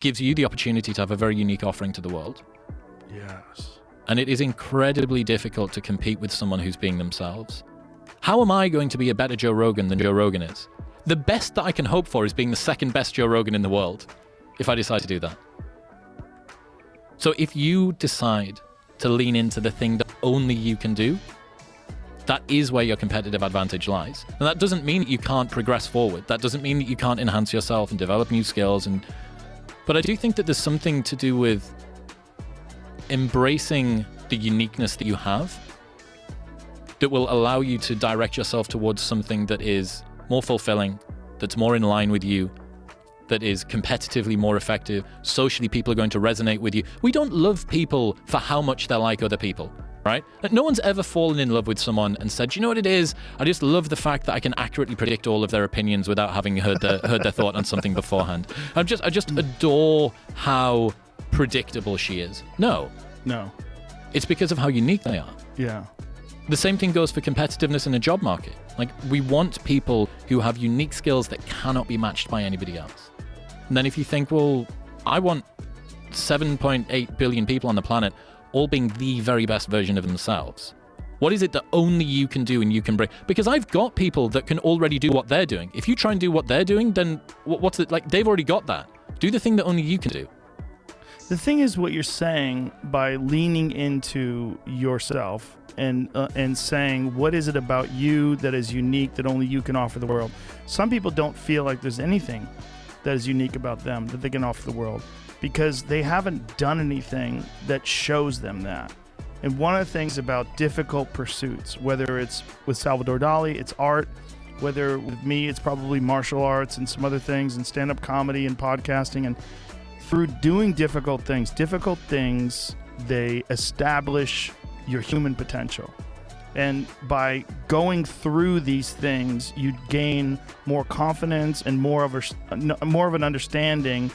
gives you the opportunity to have a very unique offering to the world. Yes. And it is incredibly difficult to compete with someone who's being themselves. How am I going to be a better Joe Rogan than Joe Rogan is? The best that I can hope for is being the second best Joe Rogan in the world, if I decide to do that. So if you decide to lean into the thing that only you can do, that is where your competitive advantage lies. And that doesn't mean that you can't progress forward. That doesn't mean that you can't enhance yourself and develop new skills. But I do think that there's something to do with embracing the uniqueness that you have that will allow you to direct yourself towards something that is more fulfilling, that's more in line with you, that is competitively more effective. Socially, people are going to resonate with you. We don't love people for how much they're like other people, right? No one's ever fallen in love with someone and said, you know what it is? I just love the fact that I can accurately predict all of their opinions without having heard their thought on something beforehand. I just adore how predictable she is. No. It's because of how unique they are. Yeah. The same thing goes for competitiveness in a job market. Like, we want people who have unique skills that cannot be matched by anybody else. And then if you think, well, I want 7.8 billion people on the planet all being the very best version of themselves. What is it that only you can do and you can bring? Because I've got people that can already do what they're doing. If you try and do what they're doing, then what's it like? They've already got that. Do the thing that only you can do. The thing is, what you're saying by leaning into yourself and saying, what is it about you that is unique that only you can offer the world? Some people don't feel like there's anything that is unique about them that they can offer the world because they haven't done anything that shows them that. And one of the things about difficult pursuits, whether it's with Salvador Dali, it's art, whether with me, it's probably martial arts and some other things and stand-up comedy and podcasting, and through doing difficult things, they establish your human potential. And by going through these things, you gain more confidence and more of an understanding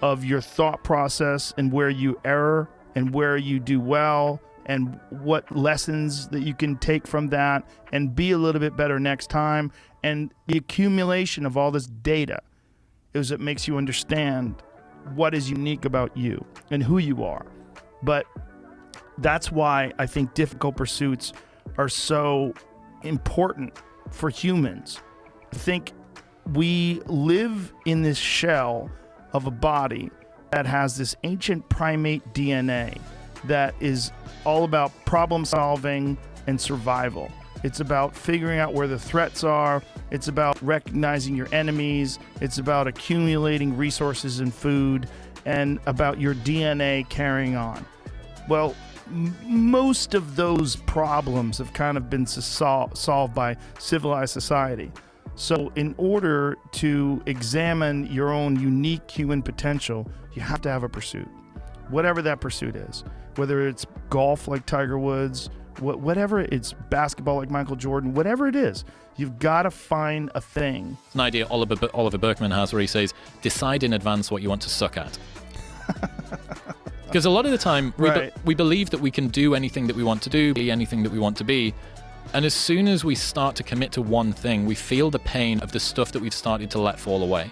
of your thought process and where you err and where you do well and what lessons that you can take from that and be a little bit better next time. And the accumulation of all this data is what makes you understand what is unique about you and who you are. But that's why I think difficult pursuits are so important for humans. I think we live in this shell of a body that has this ancient primate DNA that is all about problem solving and survival. It's about figuring out where the threats are. It's about recognizing your enemies. It's about accumulating resources and food, and about your DNA carrying on. Well, most of those problems have kind of been solved by civilized society. So in order to examine your own unique human potential, you have to have a pursuit, whatever that pursuit is, whether it's golf like Tiger Woods, whatever it's basketball like Michael Jordan, whatever it is, you've got to find a thing. It's an idea Oliver Berkman has where he says, decide in advance what you want to suck at. Because a lot of the time, we believe that we can do anything that we want to do, be anything that we want to be. And as soon as we start to commit to one thing, we feel the pain of the stuff that we've started to let fall away.